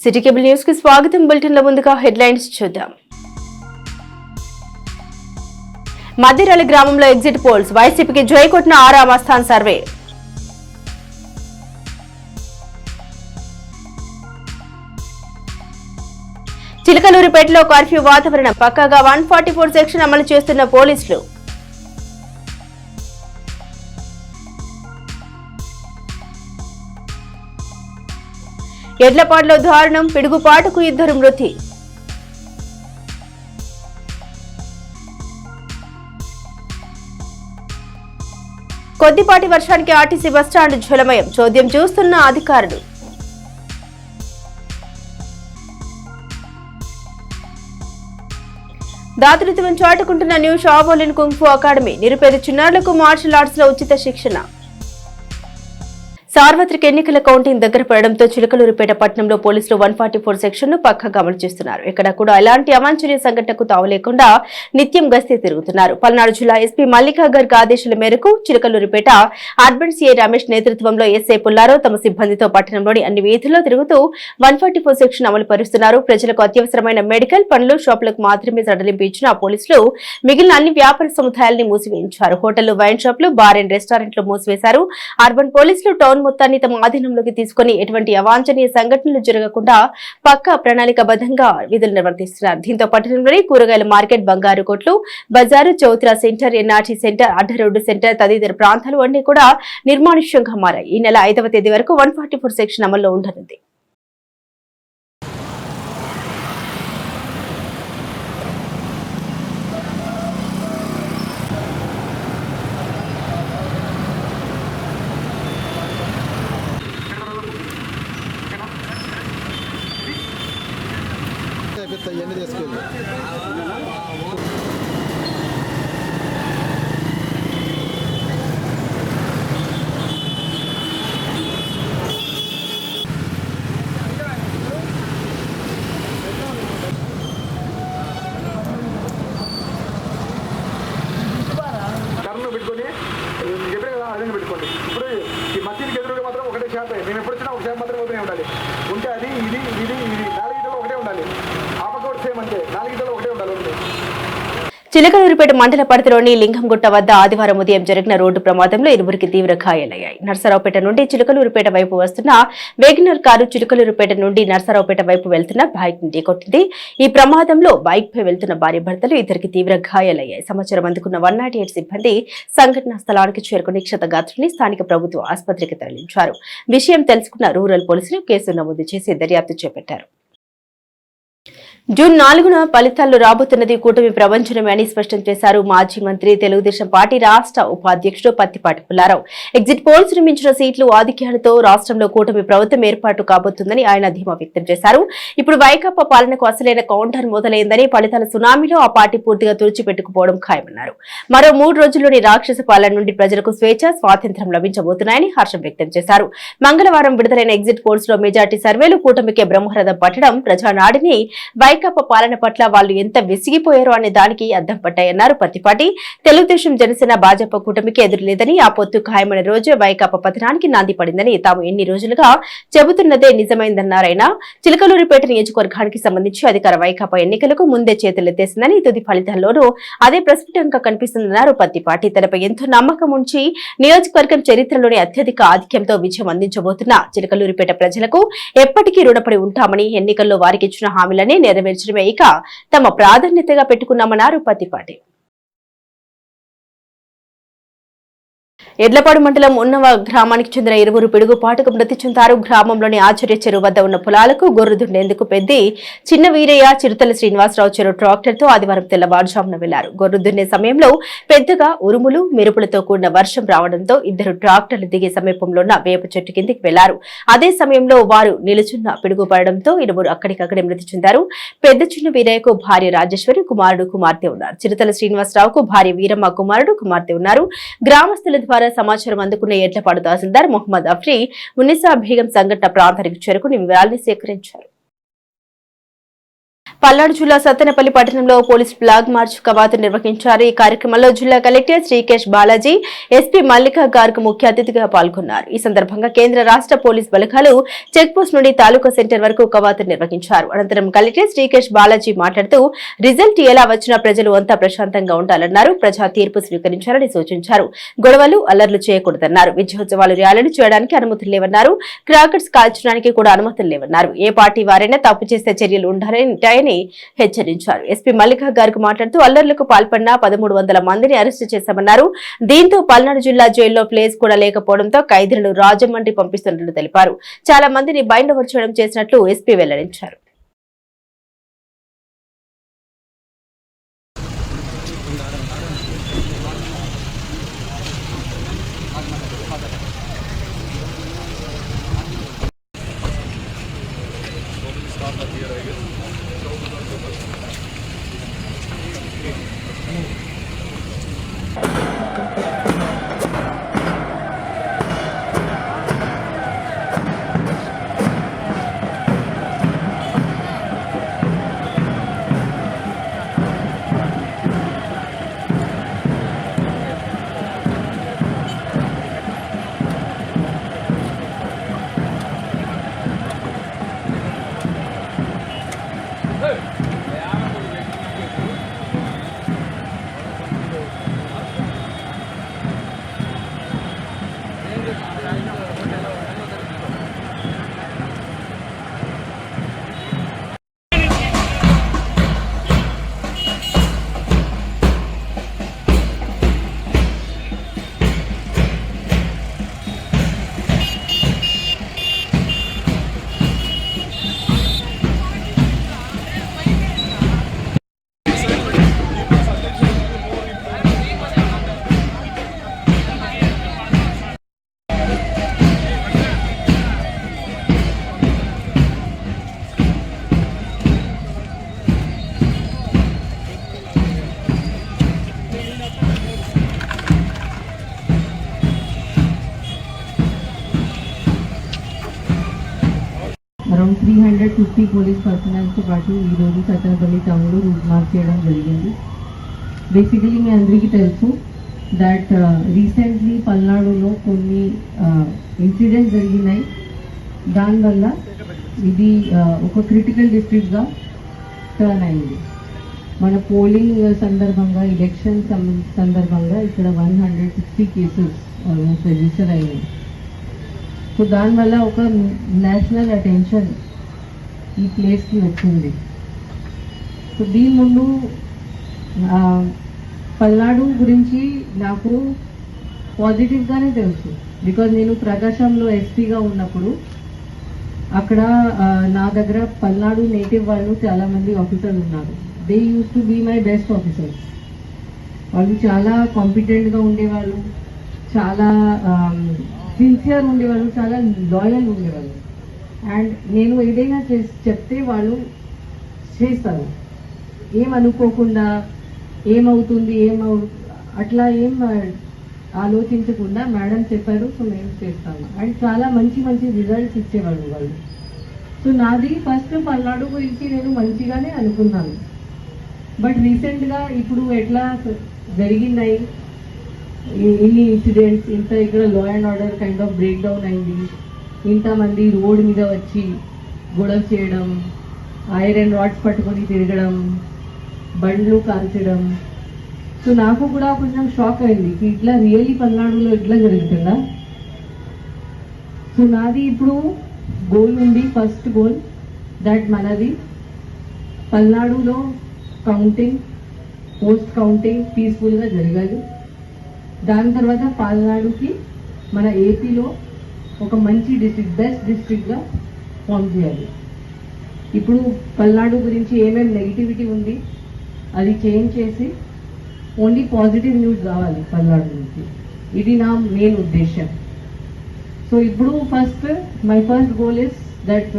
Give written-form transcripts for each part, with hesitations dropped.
City cable news కి స్వాగతం. Bulletin లో ముందుగా హెడ్లైన్స్ చూద్దాం. మధ్యరాల గ్రామంలో ఎగ్జిట్ పోల్స్, వైసీపీకి జై కొట్టిన ఆరామ స్థాన్ సర్వే. చిలకలూరిపేటలో కర్ఫ్యూ వాతావరణం, పక్కాగా 144 సెక్షన్ అమలు చేస్తున్న పోలీసులు. ఎడ్లపాడులో దారుణం, పిడుగుపాటుకు 2 మృతి. కొద్దిపాటి వర్షానికి ఆర్టీసీ బస్టాండ్ జలమయం, చోద్యం చూస్తున్న అధికారులు. దాతృత్వం చాటుకుంటున్న న్యూ షావోలిన్ కుంగ్ఫు అకాడమీ, నిరుపేద చిన్నారులకు మార్షల్ ఆర్ట్స్ లో ఉచిత శిక్షణ. సార్వత్రిక ఎన్నికల కౌంటింగ్ దగ్గర పడడంతో చిలకలూరిపేట పట్టణంలో పోలీసులు 144 సెక్షన్ ను పక్కగా అమలు చేస్తున్నారు. ఇక్కడ కూడా ఎలాంటి అవాంఛనీయ సంఘటనకు తావు లేకుండా నిత్యం గస్తీ తిరుగుతున్నారు. పల్నాడు జిల్లా ఎస్పీ మల్లికా గర్గ్ ఆదేశాల మేరకు చిలకలూరిపేట అర్బన్ సీఐ రమేష్ నేతృత్వంలో ఎస్ఐ పుల్లారావు తమ సిబ్బందితో పట్టణంలోని అన్ని వీధుల్లో తిరుగుతూ 144 సెక్షన్ అమలు పరుస్తున్నారు. ప్రజలకు అత్యవసరమైన మెడికల్ పనులు, షాపులకు మాత్రమే సడలింపు ఇచ్చిన పోలీసులు మిగిలిన అన్ని వ్యాపార సముదాయాల్ని మూసివేయించారు. హోటళ్లు, వైన్ షాపులు, బార్ అండ్ రెస్టారెంట్లు మూసివేశారు. అర్బన్ పోలీసులు టౌన్ మొత్తాన్ని తమ ఆధీనంలోకి తీసుకుని ఎటువంటి అవాంఛనీయ సంఘటనలు జరగకుండా పక్కా ప్రణాళికాబద్ధంగా విధులు నిర్వర్తిస్తున్నారు. దీంతో పట్టణంలోని కూరగాయల మార్కెట్, బంగారు కొట్లు, బజారు, చౌత్రా సెంటర్, ఎన్ఆర్టీ సెంటర్, అడ్డరోడ్డు సెంటర్ తదితర ప్రాంతాలు అన్ని కూడా నిర్మానుష్యంగా మారాయి. ఈ నెల 5వ తేదీ వరకు 144 సెక్షన్ అమల్లో ఉండనుంది. పెట్టుకోండి. ఇప్పుడు ఈ మసీదుకి ఎదురుగా మాత్రం ఒకటే షాప్. మేము ఎప్పుడు వచ్చినా ఒక షాప్ మాత్రం ఓపెన్ ఉండాలి. ఉంటే అది ఇది ఇది ఇది 4 గంటలు ఒకటే ఉండాలి. ఆ పక్క ఒకటి సేమ్ అంతే, 4 గంటలు ఒకటే ఉండాలి. చిలకలూరిపేట మండల పరిధిలోని లింగంగుట్ట వద్ద ఆదివారం ఉదయం జరిగిన రోడ్డు ప్రమాదంలో 2 తీవ్ర గాయాలయ్యాయి. నర్సరావుపేట నుండి చిలకలూరిపేట వైపు వస్తున్న వేగనర్ కారు చిలకలూరిపేట నుండి నర్సరావుపేట వైపు వెళ్తున్న బైక్ ని ఢీకొట్టింది. ఈ ప్రమాదంలో బైక్ పై వెళ్తున్న భార్య భర్తలు 2 తీవ్ర గాయాలయ్యాయి. సమాచారం అందుకున్న 108 సిబ్బంది సంఘటనా స్థలానికి చేరుకుని క్షతగాత్రుల్ని స్థానిక ప్రభుత్వ ఆసుపత్రికి తరలించారు. విషయం తెలుసుకున్న రూరల్ పోలీసులు కేసు నమోదు చేసి దర్యాప్తు చేపట్టారు. జూన్ 4న ఫలితాలు రాబోతున్నది కూటమి ప్రపంచమే అని స్పష్టం చేశారు మాజీ మంత్రి, తెలుగుదేశం పార్టీ రాష్ట్ర ఉపాధ్యక్షుడు పత్తిపాటి పుల్లారావు. ఎగ్జిట్ పోల్స్ మించిన సీట్లు ఆధిక్యాలతో రాష్ట్రంలో కూటమి ప్రభుత్వం ఏర్పాటు కాబోతుందని ఆయన ధీమా వ్యక్తం చేశారు. ఇప్పుడు వైకాపా పాలనకు అసలైన కౌంటర్ మొదలైందని, ఫలితాల సునామీలో ఆ పార్టీ పూర్తిగా తుడిచిపెట్టుకుపోవడం ఖాయమన్నారు. మరో 3 రోజుల్లోని రాక్షస పాలన నుండి ప్రజలకు స్వేచ్ఛ, స్వాతంత్ర్యం లభించబోతున్నాయని హర్షం వ్యక్తం చేశారు. మంగళవారం విడుదలైన ఎగ్జిట్ పోల్స్ లో మెజార్టీ సర్వేలు కూటమికే బ్రహ్మరథం పట్టడం ప్రజానాడిని వైకాపా పాలన పట్ల వాళ్ళు ఎంత విసిగిపోయారో అనే దానికి అద్దం పట్టాయన్నారు పత్తిపాటి. తెలుగుదేశం, జనసేన, భాజపా కూటమికి ఎదురులేదని, ఆ పొత్తు ఖాయమైన రోజే వైకాపా పతనానికి నాంది పడిందని తాము ఎన్ని రోజులుగా చెబుతున్నదే నిజమైందన్నారాయన. చిలకలూరిపేట నియోజకవర్గానికి సంబంధించి అధికార వైకాపా ఎన్నికలకు ముందే చేతులెత్తేసిందని, తుది ఫలితాల్లోనూ అదే ప్రస్ఫుటంగా కనిపిస్తుందన్నారు పత్తిపాటి. తనపై ఎంతో నమ్మకం ఉంచి నియోజకవర్గం చరిత్రలోని అత్యధిక ఆధిక్యంతో విజయం అందించబోతున్న చిలకలూరిపేట ప్రజలకు ఎప్పటికీ రుణపడి ఉంటామని, ఎన్నికల్లో వారికి ఇచ్చిన హామీలనే నెరవేర్చడమే ఇక తమ ప్రాధాన్యతగా పెట్టుకున్నామన్నారు పత్తిపాటి. ఎడ్లపాడు మండలం ఉన్నవ గ్రామానికి చెందిన 2 పిడుగుపాటుకు మృతి చెందారు. గ్రామంలోని ఆచార్య చెరువు వద్ద ఉన్న పొలాలకు గొర్రె దున్నేందుకు పెద్ది చిన్న వీరయ్య, చిరుతల శ్రీనివాసరావు చెరువు ట్రాక్టర్ తో ఆదివారం తెల్లవారుజామున వెళ్లారు. గొర్రె దున్నే సమయంలో పెద్దగా ఉరుములు, మెరుపులతో కూడిన వర్షం రావడంతో 2 ట్రాక్టర్లు దిగే సమీపంలో ఉన్న వేప చెట్టు కిందికి వెళ్లారు. అదే సమయంలో వారు నిలుచున్న పిడుగు పడడంతో 2 అక్కడికక్కడే మృతి చెందారు. పెద్ద చిన్న వీరయ్యకు భార్య రాజేశ్వరి, కుమారుడు, కుమార్తె ఉన్నారు. చిరుతల శ్రీనివాసరావుకు భార్య వీరమ్మ, కుమారుడు, కుమార్తె ఉన్నారు. గ్రామస్తుల ద్వారా సమాచారం అందుకున్న ఎడ్లపాడు తహసీల్దార్ మొహమ్మద్ అఫ్రీ, ఉన్నీసా బేగం సంఘటన ప్రాంతానికి చేరుకుని వివరాలను సేకరించారు. పల్నాడు జిల్లా సత్తెనపల్లి పట్టణంలో పోలీస్ ఫ్లాగ్ మార్చ్ కవాతు నిర్వహించారు. ఈ కార్యక్రమంలో జిల్లా కలెక్టర్ శ్రీకేష్ బాలాజీ, ఎస్పీ మల్లికా గార్గ్ ముఖ్య అతిథిగా పాల్గొన్నారు. ఈ సందర్భంగా కేంద్ర రాష్ట్ర పోలీస్ బలగాలు చెక్పోస్ట్ నుండి తాలూకా సెంటర్ వరకు కవాతు నిర్వహించారు. అనంతరం కలెక్టర్ శ్రీకేష్ బాలాజీ మాట్లాడుతూ రిజల్ట్ ఎలా వచ్చినా ప్రజలు అంతా ప్రశాంతంగా ఉండాలన్నారు. ప్రజా తీర్పు స్వీకరించాలని సూచించారు. గొడవలు అల్లర్లు చేయకూడదన్నారు. విజయోత్సవాలు ర్యాలీలు చేయడానికి అనుమతులు లేవన్నారు. క్రాకర్స్ కాల్చడానికి కూడా అనుమతులు లేవన్నారు. ఏ పార్టీ వారైనా తప్పు చేస్తే చర్యలు ఉంటాయని హెచ్చరించారు. ఎస్పీ మల్లికా గార్గ్ మాట్లాడుతూ అల్లర్లకు పాల్పడిన 1300 మందిని అరెస్టు చేశామన్నారు. దీంతో పల్నాడు జిల్లా జైల్లో ప్లేస్ కూడా లేకపోవడంతో ఖైదీలను రాజమండ్రి పంపిస్తున్నట్లు తెలిపారు. చాలా మందిని బైండ్ ఓవర్ చేయడం చేసినట్లు ఎస్పీ వెల్లడించారు. అరౌండ్ 350 పోలీస్ పర్సనల్తో పాటు ఈరోజు సత్తెనపల్లి టౌన్లో రూట్ మార్చ్ చేయడం జరిగింది. బేసికలీ మీ అందరికీ తెలుసు దట్ రీసెంట్లీ పల్నాడులో కొన్ని ఇన్సిడెంట్స్ జరిగినాయి. దానివల్ల ఇది ఒక క్రిటికల్ డిస్ట్రిక్ట్గా టర్న్ అయింది. మన పోలింగ్ సందర్భంగా, ఎలక్షన్ సందర్భంగా ఇక్కడ 160 కేసెస్ ఆల్మోస్ట్ రిజిస్టర్ అయ్యాయి. సో దానివల్ల ఒక నేషనల్ అటెన్షన్ ఈ ప్లేస్కి వచ్చింది. సో దీని ముందు పల్నాడు గురించి నాకు పాజిటివ్గానే తెలుసు. బికాజ్ నేను ప్రకాశంలో ఎస్పీగా ఉన్నప్పుడు అక్కడ నా దగ్గర పల్నాడు నేటివ్ వాళ్ళు చాలామంది ఆఫీసర్స్ ఉన్నారు. They use to be my best officers. వాళ్ళు చాలా కాంపిటెంట్గా ఉండేవాళ్ళు, చాలా సిన్సియర్ ఉండేవాళ్ళు, చాలా లాయల్ ఉండేవాళ్ళు. అండ్ నేను ఏదైనా చెప్తే వాళ్ళు చేస్తారు, ఏమనుకోకుండా ఏమవుతుంది అట్లా ఏం ఆలోచించకుండా మేడం చెప్పారు, సో మేము చేస్తాము. అండ్ చాలా మంచి మంచి రిజల్ట్స్ ఇచ్చేవాళ్ళు వాళ్ళు. సో నాది ఫస్ట్ పల్నాడు గురించి నేను మంచిగానే అనుకున్నాను. బట్ రీసెంట్గా ఇప్పుడు ఎట్లా జరిగినాయి ఇన్ని ఇన్సిడెంట్స్, ఇంత ఇక్కడ law and order kind of break down అయింది, ఇంతమంది రోడ్ మీద వచ్చి గొడవ చేయడం, ఐరన్ రాడ్స్ పట్టుకొని తిరగడం, బండ్లు కాల్చడం. సో నాకు కూడా కొంచెం షాక్ అయింది, ఇట్లా రియల్లీ పల్నాడులో ఇట్లా జరుగుతుందా. సో నాది ఇప్పుడు గోల్ ఉంది, ఫస్ట్ గోల్ దట్ మనది పల్నాడులో కౌంటింగ్, పోస్ట్ కౌంటింగ్ పీస్ఫుల్గా జరగాలి. దాని తర్వాత పల్నాడుకి మన ఏపీలో ఒక మంచి డిస్ట్రిక్ట్, బెస్ట్ డిస్ట్రిక్ట్గా ఫామ్ చేయాలి. ఇప్పుడు పల్నాడు గురించి ఏమేమి నెగిటివిటీ ఉంది అది చేంజ్ చేసి ఓన్లీ పాజిటివ్ న్యూస్ కావాలి పల్నాడు నుంచి. ఇది నా మెయిన్ ఉద్దేశం. సో ఇప్పుడు my first goal is that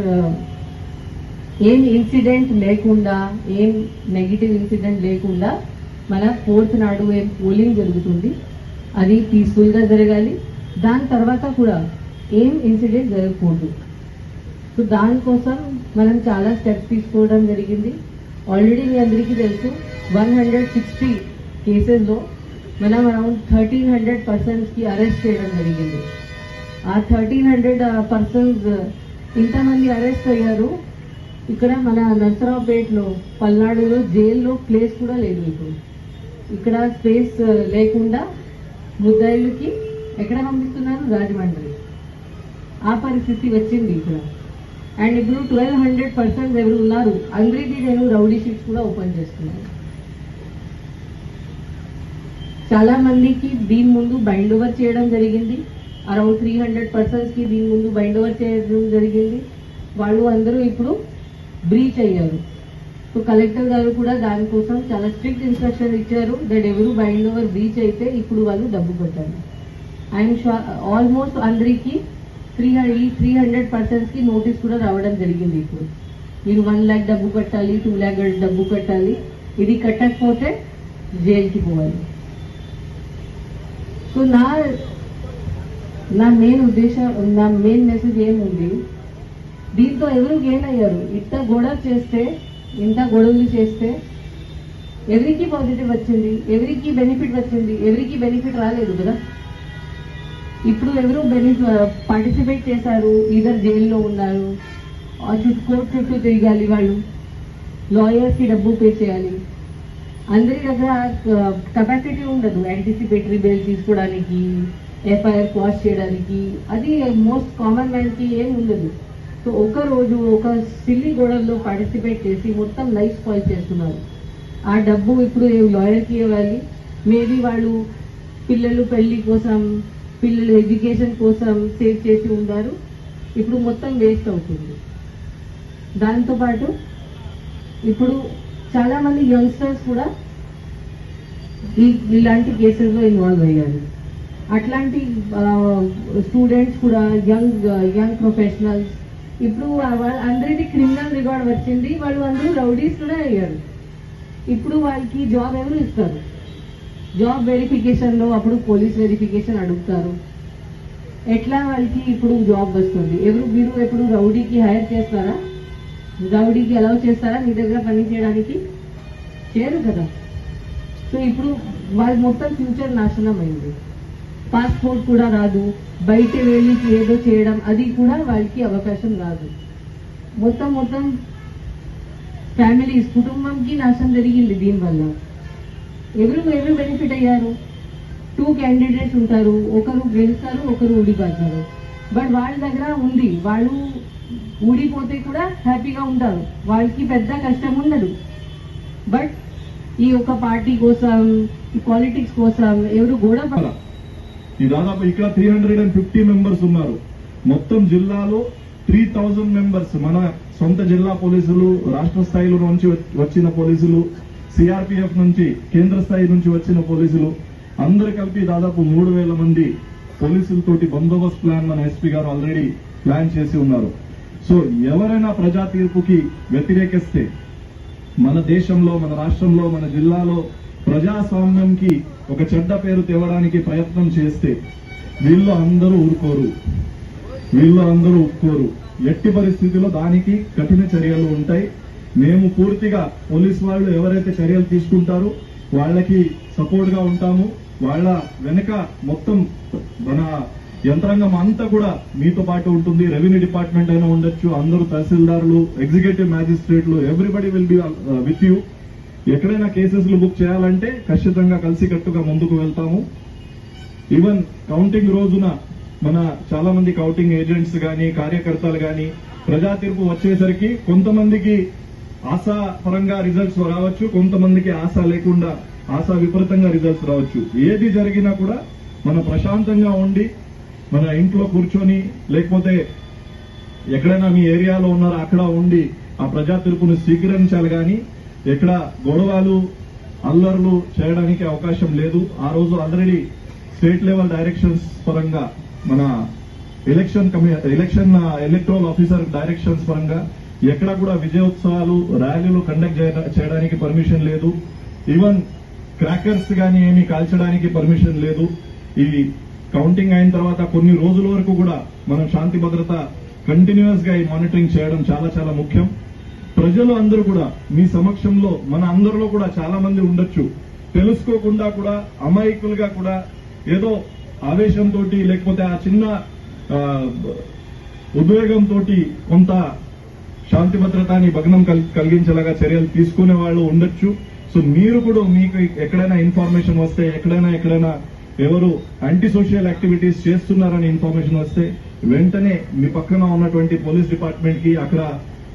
ఏం ఇన్సిడెంట్ లేకుండా, ఏం నెగిటివ్ ఇన్సిడెంట్ లేకుండా మన 4th నాడు ఏం పోలింగ్ జరుగుతుంది అది పీస్ఫుల్గా జరగాలి. దాని తర్వాత కూడా ఏం ఇన్సిడెంట్ జరగకూడదు. సో దానికోసం మనం చాలా స్టెప్స్ తీసుకోవడం జరిగింది. ఆల్రెడీ మీ అందరికీ తెలుసు 160 కేసెస్లో మనం అరౌండ్ 1300 పర్సన్స్కి అరెస్ట్ చేయడం జరిగింది. ఆ 1300 పర్సన్స్ ఇంతమంది అరెస్ట్ అయ్యారు. ఇక్కడ మన నర్సరావుపేటలో పల్నాడులో జైల్లో ప్లేస్ కూడా లేదు. ఇప్పుడు ఇక్కడ స్పేస్ లేకుండా ముద్దాయిలకి ఎక్కడ పంపిస్తున్నారు? రాజమండ్రి. ఆ పరిస్థితి వచ్చింది ఇక్కడ. అండ్ ఇప్పుడు 1200 పర్సన్స్ ఎవరు ఉన్నారు, అందరికీ నేను రౌడీ షీట్స్ కూడా ఓపెన్ చేస్తున్నాను. చాలా మందికి దీని ముందు బైండ్ ఓవర్ చేయడం జరిగింది. అరౌండ్ 300 పర్సన్స్కి దీని ముందు బైండ్ ఓవర్ చేయడం జరిగింది. వాళ్ళు అందరూ ఇప్పుడు బ్రీచ్ అయ్యారు. సో కలెక్టర్ గారు కూడా దానికోసం చాలా స్ట్రిక్ట్ ఇన్స్ట్రక్షన్ ఇచ్చారు దట్ ఎవరు బైండ్ ఓవర్ బ్రీచ్ అయితే ఇప్పుడు వాళ్ళు డబ్బు కట్టాలి. ఐఎమ్ షూర్ ఆల్మోస్ట్ అందరికీ 300 పర్సన్స్కి నోటీస్ కూడా రావడం జరిగింది. ఇప్పుడు మీరు 1 lakh డబ్బు కట్టాలి, 2 lakh డబ్బు కట్టాలి, ఇది కట్టకపోతే జైలుకి పోవాలి. సో నా మెయిన్ ఉద్దేశం, నా మెయిన్ మెసేజ్ ఏముంది, దీంతో ఎవరు గెయిన్ అయ్యారు? ఇంత గొడవలు చేస్తే ఎవరికి పాజిటివ్ వచ్చింది, ఎవరికి బెనిఫిట్ వచ్చింది? ఎవరికి బెనిఫిట్ రాలేదు కదా. ఇప్పుడు ఎవరు పార్టిసిపేట్ చేశారు, ఇద్దరు జైల్లో ఉన్నారు, కోర్టు చుట్టూ తిరగాలి, వాళ్ళు లాయర్స్కి డబ్బు పే చేయాలి. అందరి దగ్గర కెపాసిటీ ఉండదు యాంటిసిపేటరీ బెయిల్ తీసుకోవడానికి, ఎఫ్ఐఆర్ క్వాష్ చేయడానికి. అది మోస్ట్ కామన్ మ్యాన్కి ఏం ఉండదు. సో ఒక రోజు ఒక సిల్లీ గొడవల్లో పార్టిసిపేట్ చేసి మొత్తం లైఫ్ స్పాయిల్ చేస్తున్నారు. ఆ డబ్బు ఇప్పుడు లాయర్కి ఇవ్వాలి. మేబీ వాళ్ళు పిల్లలు పెళ్లి కోసం, పిల్లలు ఎడ్యుకేషన్ కోసం సేవ్ చేసి ఉన్నారు, ఇప్పుడు మొత్తం వేస్ట్ అవుతుంది. దాంతోపాటు ఇప్పుడు చాలామంది యంగ్స్టర్స్ కూడా ఇలాంటి కేసెస్లో ఇన్వాల్వ్ అయ్యారు. అట్లాంటి స్టూడెంట్స్ కూడా, యంగ్ ప్రొఫెషనల్స్, ఇప్పుడు అందరికీ క్రిమినల్ రికార్డ్ వచ్చింది, వాళ్ళు అందరూ రౌడీస్ కూడా అయ్యారు. ఇప్పుడు వాళ్ళకి జాబ్ ఎవరు ఇస్తారు? జాబ్ వెరిఫికేషన్లో అప్పుడు పోలీస్ వెరిఫికేషన్ అడుగుతారు. ఎట్లా వాళ్ళకి ఇప్పుడు జాబ్ వస్తుంది? మీరు ఎప్పుడు రౌడీకి హైర్ చేస్తారా? రౌడీకి అలౌ చేస్తారా మీ దగ్గర పని చేయడానికి? చేయరు కదా. సో ఇప్పుడు వాళ్ళ మొత్తం ఫ్యూచర్ నాశనం అయింది. పాస్పోర్ట్ కూడా రాదు, బయట వెళ్ళి ఏదో చేయడం అది కూడా వాళ్ళకి అవకాశం రాదు. మొత్తం ఫ్యామిలీస్, కుటుంబంకి నాశనం జరిగింది దీనివల్ల. ఎవరు బెనిఫిట్ అయ్యారు? 2 క్యాండిడేట్స్ ఉంటారు, ఒకరు గెలుస్తారు, ఒకరు ఊడిపోతారు. బట్ వాళ్ళ దగ్గర ఉంది, వాళ్ళు ఊడిపోతే కూడా హ్యాపీగా ఉంటారు, వాళ్ళకి పెద్ద కష్టం ఉండదు. బట్ ఈ ఒక పార్టీ కోసం, ఈ పాలిటిక్స్ కోసం ఎవరు గొడవ. ఈ దాదాపు ఇక్కడ 350 మెంబర్స్ ఉన్నారు. మొత్తం జిల్లాలో 3000 మెంబర్స్, మన సొంత జిల్లా పోలీసులు, రాష్ట్ర స్థాయిలో నుంచి వచ్చిన పోలీసులు, సిఆర్పిఎఫ్ నుంచి, కేంద్ర స్థాయి నుంచి వచ్చిన పోలీసులు, అందరు కలిపి దాదాపు 3000 మంది పోలీసులతోటి బందోబస్తు ప్లాన్ మన ఎస్పీ గారు ఆల్రెడీ ప్లాన్ చేసి ఉన్నారు. సో ఎవరైనా ప్రజా తీర్పుకి వ్యతిరేకిస్తే, మన దేశంలో, మన రాష్ట్రంలో, మన జిల్లాలో ప్రజాస్వామ్యంకి ఒక చెడ్డ పేరు తేవడానికి ప్రయత్నం చేస్తే వీళ్ళు అందరూ ఒప్పుకోరు. ఎట్టి పరిస్థితిలో దానికి కఠిన చర్యలు ఉంటాయి. మేము పూర్తిగా పోలీసు వాళ్ళు ఎవరైతే చర్యలు తీసుకుంటారో వాళ్ళకి సపోర్ట్ గా ఉంటాము. వాళ్ళ వెనక మొత్తం మన యంత్రాంగం అంతా కూడా మీతో పాటు ఉంటుంది. రెవెన్యూ డిపార్ట్మెంట్ అయినా ఉండొచ్చు, అందరూ తహసీల్దారులు, ఎగ్జిక్యూటివ్ మ్యాజిస్ట్రేట్లు, everybody will be with you. ఎక్కడైనా కేసెస్లు బుక్ చేయాలంటే ఖచ్చితంగా కలిసికట్టుగా ముందుకు వెళ్తాము. ఈవెన్ కౌంటింగ్ రోజున మన చాలా మంది కౌంటింగ్ ఏజెంట్స్ గాని, కార్యకర్తలు గాని ప్రజా తీర్పు వచ్చేసరికి కొంతమందికి ఆశాపరంగా రిజల్ట్స్ రావచ్చు, కొంతమందికి ఆశ లేకుండా ఆశ విపరీతంగా రిజల్ట్స్ రావచ్చు. ఏది జరిగినా కూడా మనం ప్రశాంతంగా ఉండి మన ఇంట్లో కూర్చొని, లేకపోతే ఎక్కడైనా మీ ఏరియాలో ఉన్నారో అక్కడ ఉండి ఆ ప్రజా తీర్పును స్వీకరించాలి. కానీ ఎక్కడ గొడవలు, అల్లర్లు చేయడానికి అవకాశం లేదు. ఆ రోజు ఆల్రెడీ స్టేట్ లెవెల్ డైరెక్షన్స్ పరంగా, మన ఎలక్టరల్ ఆఫీసర్ డైరెక్షన్స్ పరంగా ఎక్కడ కూడా విజయోత్సవాలు, ర్యాలీలు కండక్ట్ చేయడానికి పర్మిషన్ లేదు. ఈవెన్ క్రాకర్స్ గానీ ఏమీ కాల్చడానికి పర్మిషన్ లేదు. ఈ కౌంటింగ్ అయిన తర్వాత కొన్ని రోజుల వరకు కూడా మనం శాంతి భద్రత కంటిన్యూస్ గా ఈ మానిటరింగ్ చేయడం చాలా చాలా ముఖ్యం. ప్రజలు అందరూ కూడా మీ సమక్షంలో మన అందరిలో కూడా చాలా మంది ఉండొచ్చు, తెలుసుకోకుండా కూడా అమాయకులుగా కూడా ఏదో ఆవేశంతో లేకపోతే ఆ చిన్న ఉద్వేగంతో కొంత శాంతి భద్రతాన్ని భగ్నం కలిగించేలాగా చర్యలు తీసుకునే వాళ్ళు ఉండొచ్చు. సో మీరు కూడా మీకు ఎక్కడైనా ఇన్ఫర్మేషన్ వస్తే, ఎక్కడైనా ఎవరు యాంటీ సోషల్ యాక్టివిటీస్ చేస్తున్నారని ఇన్ఫర్మేషన్ వస్తే వెంటనే మీ పక్కన ఉన్నటువంటి పోలీస్ డిపార్ట్మెంట్ కి అక్కడ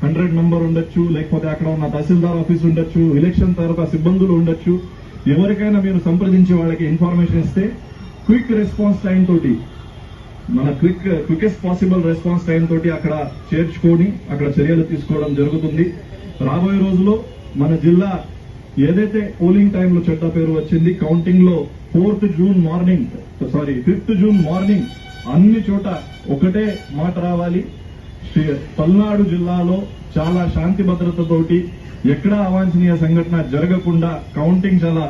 100 నంబర్ ఉండొచ్చు, లేకపోతే అక్కడ ఉన్న తహసీల్దార్ ఆఫీస్ ఉండొచ్చు, ఎలక్షన్ తరఫు సిబ్బందులు ఉండొచ్చు, ఎవరికైనా మీరు సంప్రదించి వాళ్ళకి ఇన్ఫర్మేషన్ ఇస్తే క్విక్ రెస్పాన్స్ టైం తోటి మన క్వికెస్ట్ పాసిబుల్ రెస్పాన్స్ టైం తోటి అక్కడ చేర్చుకొని అక్కడ చర్యలు తీసుకోవడం జరుగుతుంది. రాబోయే రోజుల్లో మన జిల్లా ఏదైతే పోలింగ్ టైంలో చెడ్డ పేరు వచ్చింది, కౌంటింగ్ లో 5th జూన్ మార్నింగ్ అన్ని చోట ఒకటే మాట రావాలి. పల్నాడు జిల్లాలో చాలా శాంతి భద్రతతోటి ఎక్కడా అవాంఛనీయ సంఘటన జరగకుండా కౌంటింగ్ చాలా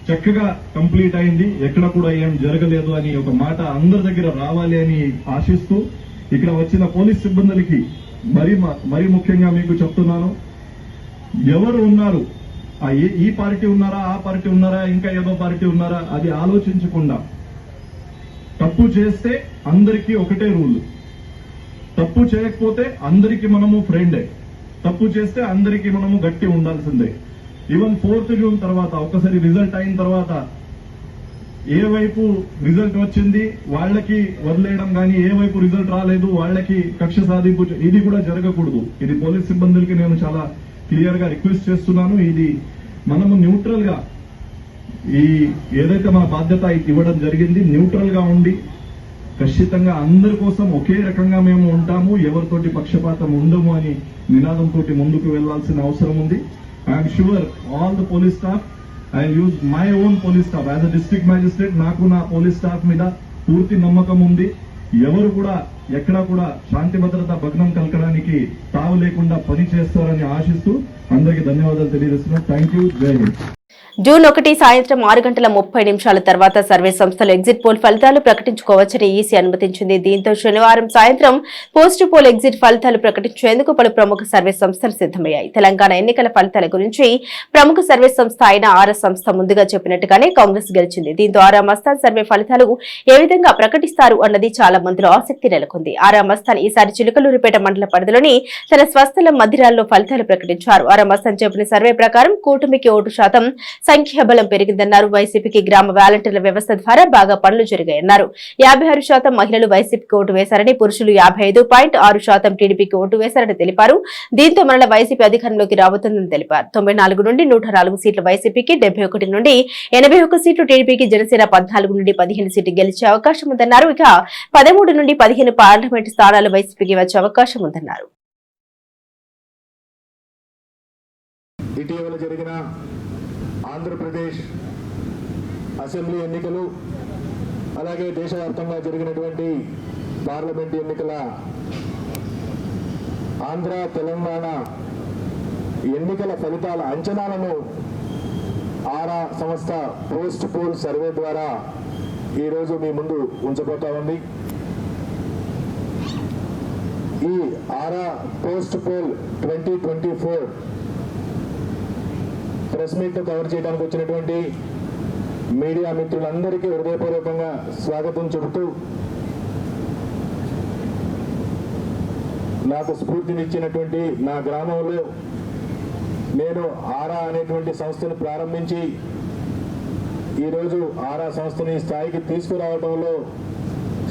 చక్కగా కంప్లీట్ అయింది, ఎక్కడ కూడా ఏం జరగలేదు అని ఒక మాట అందరి దగ్గర రావాలి అని ఆశిస్తూ ఇక్కడ వచ్చిన పోలీస్ సిబ్బందులకి మరీ ముఖ్యంగా మీకు చెప్తున్నాను, ఎవరు ఉన్నారు, ఈ పార్టీ ఉన్నారా, ఆ పార్టీ ఉన్నారా, ఇంకా ఏదో పార్టీ ఉన్నారా, అది ఆలోచించకుండా తప్పు చేస్తే అందరికీ ఒకటే రూల్, తప్పు చేయకపోతే అందరికీ మనము ఫ్రెండే, తప్పు చేస్తే అందరికీ మనము గట్టి ఉండాల్సిందే. ఈవెన్ 4th జూన్ తర్వాత ఒకసారి రిజల్ట్ అయిన తర్వాత ఏ వైపు రిజల్ట్ వచ్చింది వాళ్ళకి వదిలేయడం కానీ, ఏ వైపు రిజల్ట్ రాలేదు వాళ్ళకి కక్ష సాధింపు, ఇది కూడా జరగకూడదు. ఇది పోలీస్ సిబ్బందులకి నేను చాలా క్లియర్ గా రిక్వెస్ట్ చేస్తున్నాను. ఇది మనము న్యూట్రల్ గా ఈ ఏదైతే మన బాధ్యత ఇవ్వడం జరిగింది, న్యూట్రల్ గా ఉండి ఖచ్చితంగా అందరి కోసం ఒకే రకంగా మేము ఉంటాము, ఎవరితోటి పక్షపాతం ఉండము అని నినాదంతో ముందుకు వెళ్లాల్సిన అవసరం ఉంది. I'm sure all the police staff, I use my own police staff as a district magistrate, నాకు నా పోలీస్ స్టాఫ్ మీద పూర్తి నమ్మకం ఉంది. ఎవరు కూడా ఎక్కడా కూడా శాంతి భద్రత భగ్నం కలగడానికి తావు లేకుండా పని చేస్తారని ఆశిస్తూ అందరికీ ధన్యవాదాలు తెలియజేస్తున్నాను. Thank you. జై హింద్. జూన్ 1 సాయంత్రం 6:30 తర్వాత సర్వే సంస్థలు ఎగ్జిట్ పోల్ ఫలితాలు ప్రకటించుకోవచ్చని ఈసీ అనుమతించింది. దీంతో శనివారం సాయంత్రం పోస్ట్ పోల్ ఎగ్జిట్ ఫలితాలు ప్రకటించేందుకు పలు ప్రముఖ సర్వే సంస్థలు సిద్దమయ్యాయి. తెలంగాణ ఎన్నికల ఫలితాల గురించి ప్రముఖ సర్వే సంస్థ అయిన ఆర్ఎస్ సంస్థ ముందుగా చెప్పినట్టుగానే కాంగ్రెస్ గెలిచింది. దీంతో ఆరా మస్తాన్ సర్వే ఫలితాలు ఏ విధంగా ప్రకటిస్తారు అన్నది చాలా మందిలో ఆసక్తి నెలకొంది. ఆరా మస్తాన్ ఈసారి చిలుకలూరిపేట మండల పరిధిలోని తన స్వస్థలం మధిరాల్లో ఫలితాలు ప్రకటించారు. ఆరా మస్తాన్ చెప్పిన సర్వే ప్రకారం కూటమికి ఓటు శాతం సంఖ్యాబలం పెరిగిందన్నారు. వైసీపీకి గ్రామ వాలంటీర్ల వ్యవస్థ ద్వారా బాగా పనులు జరిగాయన్నారు. 56% మహిళలు వైసీపీకి ఓటు వేశారని, పురుషులు 55.6% టీడీపీకి ఓటు వేశారని తెలిపారు. దీంతో మరల వైసీపీ అధికారంలోకి రాబోతుందని తెలిపారు. 94 నుండి 104 సీట్లు వైసీపీకి, 71 నుండి 81 సీట్లు టీడీపీకి, జనసేన 14 నుండి 15 సీట్లు గెలిచే అవకాశం ఉందన్నారు. ఇక 13 నుండి 15 పార్లమెంటు స్థానాలు వైసీపీకి వచ్చే అవకాశం ఉందన్నారు. ఇటీవల జరిగిన ఆంధ్రప్రదేశ్ అసెంబ్లీ ఎన్నికలు, అలాగే దేశవ్యాప్తంగా జరిగినటువంటి పార్లమెంట్ ఎన్నికల ఆంధ్ర తెలంగాణ ఎన్నికల ఫలితాల అంచనాలను ఆరా సంస్థ పోస్ట్ పోల్ సర్వే ద్వారా ఈరోజు మీ ముందు ఉంచబోతా ఉంది. ఈ Aaraa post poll 2024 press meet cover చేయడానికి వచ్చినటువంటి మీడియా మిత్రులందరికీ హృదయపూర్వకంగా స్వాగతం చెబుతూ, నాకు స్ఫూర్తినిచ్చినటువంటి నా గ్రామంలో నేను ఆరా అనేటువంటి సంస్థను ప్రారంభించి ఈరోజు ఆరా సంస్థని స్థాయికి తీసుకురావడంలో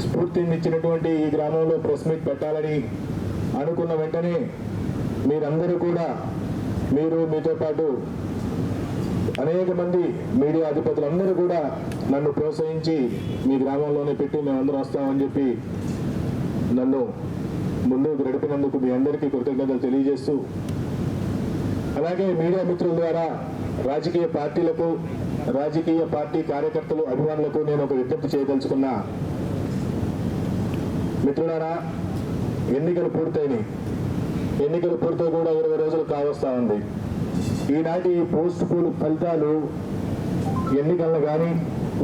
స్ఫూర్తినిచ్చినటువంటి ఈ గ్రామంలో ప్రెస్ మీట్ పెట్టాలని అనుకున్న వెంటనే మీరందరూ కూడా, మీతో పాటు అనేక మంది మీడియా అధిపతులందరూ కూడా నన్ను ప్రోత్సహించి మీ గ్రామంలోనే పెట్టి మేమందరం వస్తామని చెప్పి నన్ను ముందుకు నడిపినందుకు మీ అందరికీ కృతజ్ఞతలు తెలియజేస్తూ, అలాగే మీడియా మిత్రుల ద్వారా రాజకీయ పార్టీలకు, రాజకీయ పార్టీ కార్యకర్తలు, అభిమానులకు నేను ఒక విజ్ఞప్తి చేయదలుచుకున్నా. మిత్రులారా, ఎన్నికలు పూర్తయినాయి. ఎన్నికలు పూర్తయి కూడా 20 రోజులు కావస్తా ఉంది. ఈనాటి పోస్ట్ పోల్ ఫలితాలు ఎన్నికలను కానీ,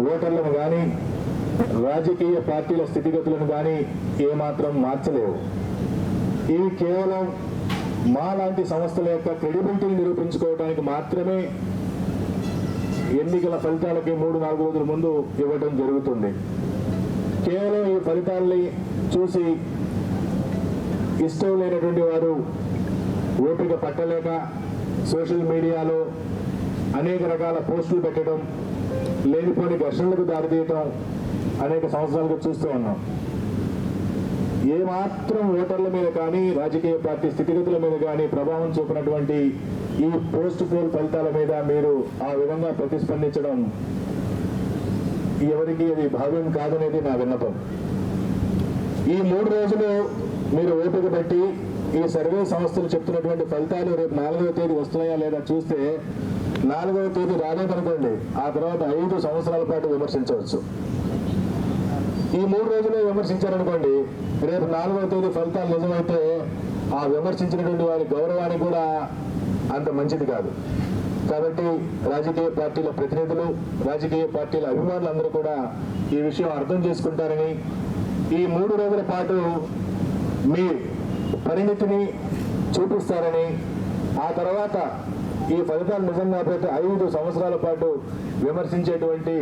ఓటర్లను కానీ, రాజకీయ పార్టీల స్థితిగతులను కానీ ఏమాత్రం మార్చలేవు. ఇవి కేవలం మా లాంటి సంస్థల యొక్క క్రెడిబిలిటీని నిరూపించుకోవడానికి మాత్రమే ఎన్నికల ఫలితాలకి 3-4 రోజుల ముందు ఇవ్వడం జరుగుతుంది. కేవలం ఈ ఫలితాల్ని చూసి ఇష్టం లేనటువంటి వారు ఓపిక పట్టలేక సోషల్ మీడియాలో అనేక రకాల పోస్టులు పెట్టడం, లేనిపోని ఘర్షణలకు దారితీయటం అనేక సంవత్సరాలుగా చూస్తూ ఉన్నాం. ఏమాత్రం ఓటర్ల మీద కానీ రాజకీయ పార్టీ స్థితిగతుల మీద కానీ ప్రభావం చూపినటువంటి ఈ పోస్ట్ పోల్ ఫలితాల మీద మీరు ఆ విధంగా ప్రతిస్పందించడం ఎవరికి అది భావ్యం కాదనేది నా విన్నపం. ఈ 3 రోజులు మీరు ఓపిక పెట్టి ఈ సర్వే సంస్థలు చెప్తున్నటువంటి ఫలితాలు రేపు 4వ తేదీ వస్తున్నాయా లేదా చూస్తే 4వ తేదీ రాలేదనుకోండి, ఆ తర్వాత 5 సంవత్సరాల పాటు విమర్శించవచ్చు. ఈ 3 రోజులు విమర్శించారనుకోండి, రేపు 4వ తేదీ ఫలితాలు నిజమైతే ఆ విమర్శించినటువంటి వారి గౌరవానికి కూడా అంత మంచిది కాదు. కాబట్టి రాజకీయ పార్టీల ప్రతినిధులు, రాజకీయ పార్టీల అభిమానులు అందరూ కూడా ఈ విషయం అర్థం చేసుకుంటారని, ఈ 3 రోజుల పాటు మీ పరిణితిని చూపిస్తారని, ఆ తర్వాత ఈ ఫలితాలు నిజంగా పోతే 5 సంవత్సరాల పాటు విమర్శించేటువంటి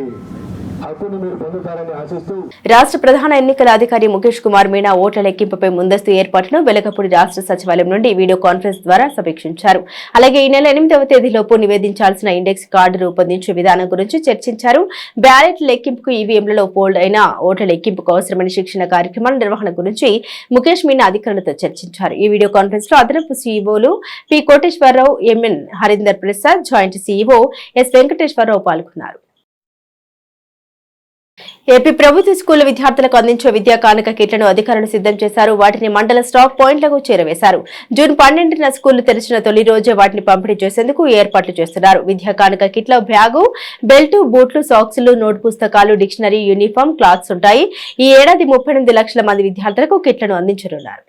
హక్కును మీరు పొందుతారని ఆశిస్తూ రాష్ట్ర ప్రధాన ఎన్నికల అధికారి ముఖేష్ కుమార్ మీనా ఓట్ల లెక్కింపుపై ముందస్తు ఏర్పాట్లను వెలగపూడి రాష్ట్ర సచివాలయం నుండి వీడియో కాన్ఫరెన్స్ ద్వారా సమీక్షించారు. అలాగే ఈ నెల 8వ తేదీలోపు నివేదించాల్సిన ఇండెక్స్ కార్డు రూపొందించే విధానం గురించి చర్చించారు. బ్యాలెట్ లెక్కింపుకు ఈవీఎంలలో ఫోల్డ్ అయిన ఓట్ల లెక్కింపుకు అవసరమైన శిక్షణ కార్యక్రమాల నిర్వహణ గురించి ముఖేష్ మీనా అధికారులతో చర్చించారు. ఈ వీడియో కాన్ఫరెన్స్ లో అదనపు సీఈఓలు P Koteswararao, MN Harinder Prasad, joint CEO S Venkateswararao పాల్గొన్నారు. ఏపీ ప్రభుత్వ స్కూళ్ల విద్యార్థులకు అందించే విద్యా కానుక కిట్లను అధికారులు సిద్ధం చేశారు. వాటిని మండల స్టాక్ పాయింట్లకు చేరవేశారు. జూన్ 12న స్కూళ్లు తెరిచిన తొలి రోజే వాటిని పంపిణీ చేసేందుకు ఏర్పాట్లు చేస్తున్నారు. విద్యా కానుక కిట్లో బ్యాగు, బెల్టు, బూట్లు, సాక్సులు, నోట్ పుస్తకాలు, డిక్షనరీ, యూనిఫామ్, క్లాత్స్ ఉంటాయి. ఈ ఏడాది 38 లక్షల మంది విద్యార్థులకు కిట్లను అందించనున్నారు.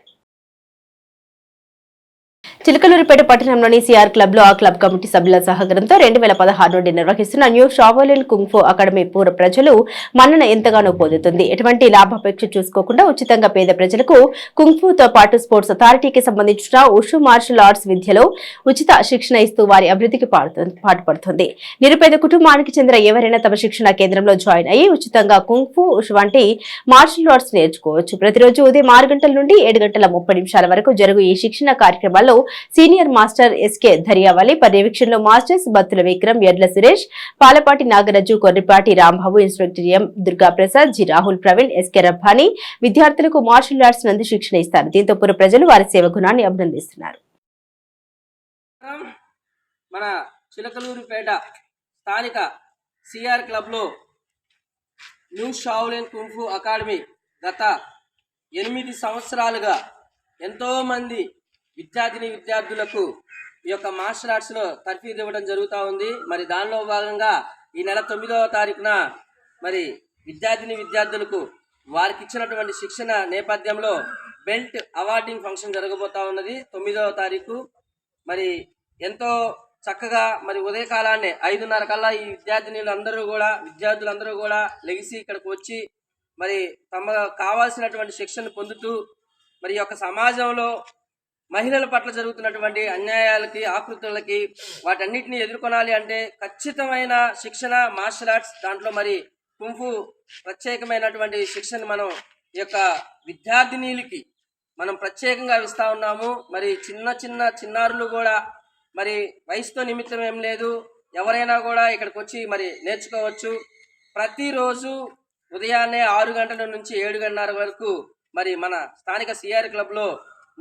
చిలకలూరిపేట పట్టణంలోని సిఆర్ క్లబ్ లో ఆ క్లబ్ కమిటీ సభ్యుల సహకారంతో 2016 నుండి నిర్వహిస్తున్న న్యూ షావోలిన్ కుంగ్ఫు అకాడమీ పూర్వ ప్రజలు మన్నన ఎంతగానో పొందుతుంది. ఎటువంటి లాభాపేక్ష చూసుకోకుండా ఉచితంగా పేద ప్రజలకు కుంగ్ఫుతో పాటు స్పోర్ట్స్ అథారిటీకి సంబంధించిన ఉషు మార్షల్ ఆర్ట్స్ విద్యలో ఉచిత శిక్షణ ఇస్తూ వారి అభివృద్ధికి పాటుపడుతుంది. నిరుపేద కుటుంబానికి చెందిన ఎవరైనా తమ శిక్షణ కేంద్రంలో జాయిన్ అయ్యి ఉచితంగా కుంగ్ఫు, ఉషు వంటి మార్షల్ ఆర్ట్స్ నేర్చుకోవచ్చు. ప్రతిరోజు ఉదయం 6 గంటల నుండి 7:30 వరకు జరుగు ఈ శిక్షణ కార్యక్రమాల్లో సీనియర్ మాస్టర్ ఎస్కే ధరియావలి పర్యవేక్షణలో masters Battula Vikram, Edla Suresh, Palapati Nagaraju, Korripati Rambabu, inspector M Durgaprasad, G Rahul Praveen, SK Rabbani విద్యార్థులకు మార్షల్ ఆర్ట్స్ నందు శిక్షణ ఇస్తారు. దీంతో పూర్వ ప్రజలు వారి సేవ గుణాన్ని అభినందిస్తున్నారు. మన చిలకలూరుపేట స్థానిక సిఆర్ క్లబ్ లో న్యూ షావోలిన్ కుంగ్ఫు అకాడమీ గత 8 సంవత్సరాలుగా ఎంతో మంది విద్యార్థులకు ఈ యొక్క మార్షల్ ఆర్ట్స్లో తర్ఫీదు ఇవ్వడం జరుగుతూ ఉంది. మరి దానిలో భాగంగా ఈ నెల 9వ తారీఖున మరి విద్యార్థులకు వారికి ఇచ్చినటువంటి శిక్షణ నేపథ్యంలో బెల్ట్ అవార్డింగ్ ఫంక్షన్ జరగబోతా ఉన్నది 9వ తారీఖు. మరి ఎంతో చక్కగా మరి ఉదయకాలాన్నే 5:30 కల్లా ఈ విద్యార్థులందరూ కూడా లెగిసి ఇక్కడికి వచ్చి మరి తమ కావాల్సినటువంటి శిక్షణ పొందుతూ మరి యొక్క సమాజంలో మహిళల పట్ల జరుగుతున్నటువంటి అన్యాయాలకి, ఆకృతులకి వాటన్నిటిని ఎదుర్కొనాలి అంటే ఖచ్చితమైన శిక్షణ మార్షల్ ఆర్ట్స్, దాంట్లో మరి కుంఫు ప్రత్యేకమైనటువంటి శిక్షణ మనం ఈ యొక్క విద్యార్థినీలకి మనం ప్రత్యేకంగా ఇస్తా ఉన్నాము. మరి చిన్నారులు కూడా మరి వయసుతో నిమిత్తం ఏం లేదు, ఎవరైనా కూడా ఇక్కడికి వచ్చి మరి నేర్చుకోవచ్చు. ప్రతిరోజు ఉదయాన్నే 6 గంటల నుంచి 7:30 వరకు మరి మన స్థానిక సిఆర్ క్లబ్ లో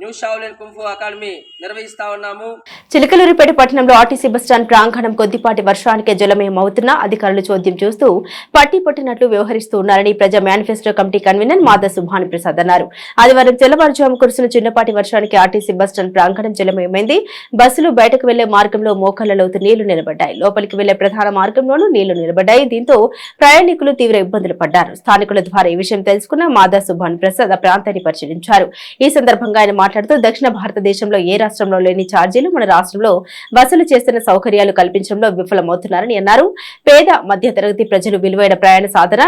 న్యూ షావోలిన్ కుంగ్ఫు అకాడమీ నిర్వహిస్తా ఉన్నాము. చిలకలూరిపేట పట్టణంలో ఆర్టీసీ బస్టాండ్ ప్రాంగణం కొద్దిపాటి వర్షానికే జలమయం అవుతున్నా అధికారులు చోద్యం చూస్తూ పట్టినట్లు వ్యవహరిస్తూ ఉన్నారని ప్రజా మేనిఫెస్టో కమిటీ కన్వీనర్ మాదా సుభాని ప్రసాద్ అన్నారు. ఆదివారం తెల్లవారుజాము కురిసిన చిన్నపాటి వర్షానికి ఆర్టీసీ బస్టాండ్ ప్రాంగణం జలమయమైంది. బస్సులు బయటకు వెళ్లే మార్గంలో మోకాళ్ల లోతు నీళ్లు నిలబడ్డాయి. లోపలికి వెళ్లే ప్రధాన మార్గంలోనూ నీళ్లు నిలబడ్డాయి. దీంతో ప్రయాణికులు తీవ్ర ఇబ్బందులు పడ్డారు. స్థానికుల ద్వారా ఈ విషయం తెలుసుకున్న మాదా సుభాని ప్రసాద్ ఆ ప్రాంతాన్ని పరిశీలించారు. ఈ సందర్భంగా ఆయన మాట్లాడుతూ దక్షిణ భారతదేశంలో ఏ రాష్ట్రంలో లేని ఛార్జీలు మన రాష్ట్రంలో వసూలు చేస్తున్న సౌకర్యాలు కల్పించడంలో విఫలమవుతున్నారని అన్నారు. పేద మధ్యతరగతి ప్రజలు విలువైన ప్రయాణ సాధన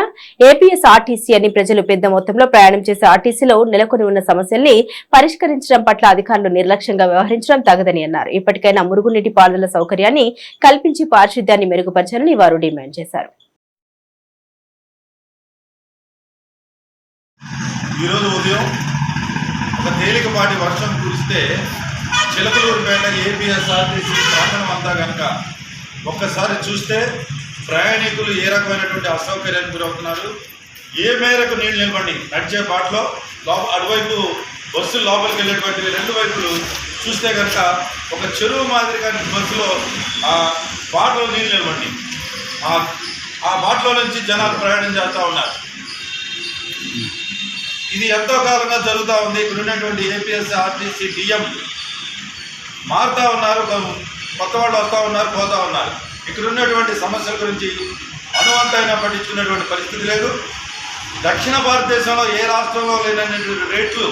ఏపీఎస్ ఆర్టీసీ అని ప్రజలు పెద్ద మొత్తంలో ప్రయాణం చేసే ఆర్టీసీలో నెలకొని ఉన్న సమస్యల్ని పరిష్కరించడం పట్ల అధికారులు నిర్లక్ష్యంగా వ్యవహరించడం తగదని అన్నారు. ఇప్పటికైనా మురుగునీటి పారుదల సౌకర్యాన్ని కల్పించి పారిశుద్ధ్యాన్ని మెరుగుపరచాలని వారు డిమాండ్ చేశారు. ఈరోజు ఉదయం ఒక తేలికపాటి వర్షం కురిస్తే చిలకలూరుపేట ఏపీఎస్ఆర్టీసీ ప్రాంగణం అంతా కనుక ఒక్కసారి చూస్తే ప్రయాణికులు ఏ రకమైనటువంటి అసౌకర్యానికి గురవుతున్నారు, ఏ మేరకు నీళ్ళు నిలబండి నడిచే బాటలో అటువైపు బస్సులు లోపలికి వెళ్ళేటువంటి రెండు వైపులు చూస్తే కనుక ఒక చెరువు మాదిరిగా బస్సులో బాటలో నీళ్ళు నిలబండి ఆ బాటలో నుంచి జనాలు ప్రయాణం చేస్తూ ఉన్నారు. ఇది ఎంతో కాలంగా జరుగుతూ ఉంది. ఇక్కడ ఉన్నటువంటి ఏపీఎస్ఆర్టీసీ డిఎం మారుతూ ఉన్నారు, కొత్త వాళ్ళు వస్తూ ఉన్నారు, పోతూ ఉన్నారు. ఇక్కడ ఉన్నటువంటి సమస్యల గురించి అనువంతైనా పట్టించుకునేటువంటి పరిస్థితి లేదు. దక్షిణ భారతదేశంలో ఏ రాష్ట్రంలో లేనటువంటి రేట్లు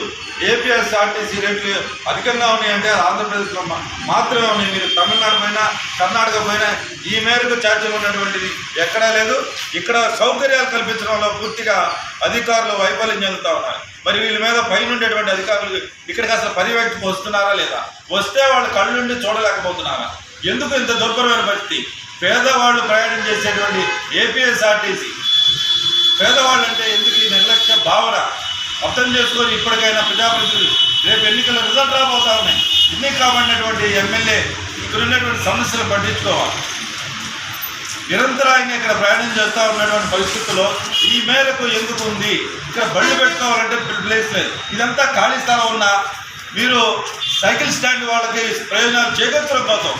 ఏపీఎస్ఆర్టీసీ రేట్లు అధికంగా ఉన్నాయంటే ఆంధ్రప్రదేశ్లో మాత్రమే ఉన్నాయి. మీరు తమిళనాడు పైన కర్ణాటక పైన ఈ మేరకు ఛార్జీలు ఉన్నటువంటిది ఎక్కడా లేదు. ఇక్కడ సౌకర్యాలు కల్పించడంలో పూర్తిగా అధికారులు వైఫల్యం చెందుతూ ఉన్నారు. మరి వీళ్ళ మీద పైన ఉండేటువంటి అధికారులు ఇక్కడికి అసలు పర్యవేక్షణకు వస్తున్నారా లేదా, వస్తే వాళ్ళు కళ్ళు నుండి చూడలేకపోతున్నారా? ఎందుకు ఇంత దుర్భరమైన పరిస్థితి? పేదవాళ్ళు ప్రయాణం చేసేటువంటి ఏపీఎస్ఆర్టీసీ పేదవాళ్ళు అంటే ఎందుకు ఈ నిర్లక్ష్య భావన అర్థం చేసుకొని ఇప్పటికైనా ప్రజాప్రతినిధులు రేపు ఎన్నికల రిజల్ట్ రాబోతా ఉన్నాయి. ఎన్నిక కాబడినటువంటి ఎమ్మెల్యే ఇక్కడ ఉన్నటువంటి సమస్యలు పట్టించుకోవాలి. నిరంతరాయంగా ఇక్కడ ప్రయాణం చేస్తూ ఉన్నటువంటి పరిస్థితుల్లో ఈ మేరకు ఎందుకు ఉంది? ఇక్కడ బండి పెట్టుకోవాలంటే ప్లేస్ లేదు. ఇదంతా ఖాళీ స్థలం ఉన్నా మీరు సైకిల్ స్టాండ్ వాళ్ళకి ప్రయోజనాలు చేకూర్చడం కోసం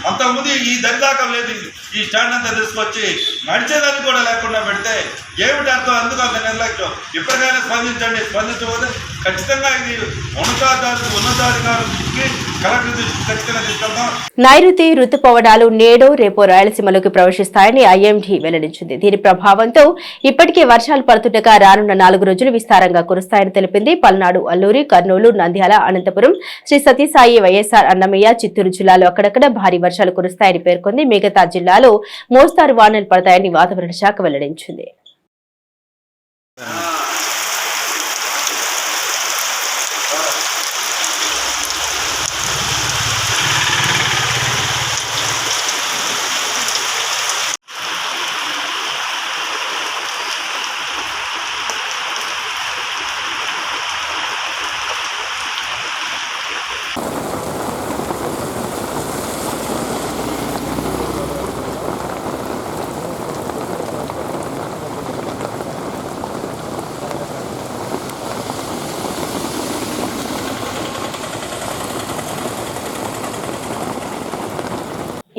అంతకుముందు ఈ దరిదాకా లేదు. ఈ స్టాండ్ అంతా తీసుకొచ్చి నడిచేదాన్ని కూడా లేకుండా పెడితే ఏమిటి అర్థం? అందుకు అంత నిర్లక్ష్యం. ఇప్పటికైనా స్పందించండి. స్పందించకపోతే ఖచ్చితంగా ఇది ఉన్నతాధికారులకి కలెక్టర్ ఖచ్చితంగా తీసుకెళ్తాం. నైరుతి రుతుపవనాలు నేడు రేపో రాయలసీమలోకి ప్రవేశిస్తాయని ఐఎండీ వెల్లడించింది. దీని ప్రభావంతో ఇప్పటికే వర్షాలు పడుతుండగా రానున్న 4 రోజులు విస్తారంగా కురుస్తాయని తెలిపింది. పల్నాడు, అల్లూరి, కర్నూలు, నంద్యాల, అనంతపురం, శ్రీ సతీసాయి, వైఎస్ఆర్, అన్నమయ్య, చిత్తూరు జిల్లాలో అక్కడక్కడ భారీ వర్షాలు కురుస్తాయని పేర్కొంది. మిగతా జిల్లాలో మోస్తారు వానలు పడతాయని వాతావరణ శాఖ వెల్లడించింది.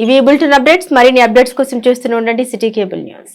ఇవి బులెటిన్ అప్డేట్స్. మరిన్ని అప్డేట్స్ కోసం చూస్తూనే ఉండండి సిటీ కేబుల్ న్యూస్.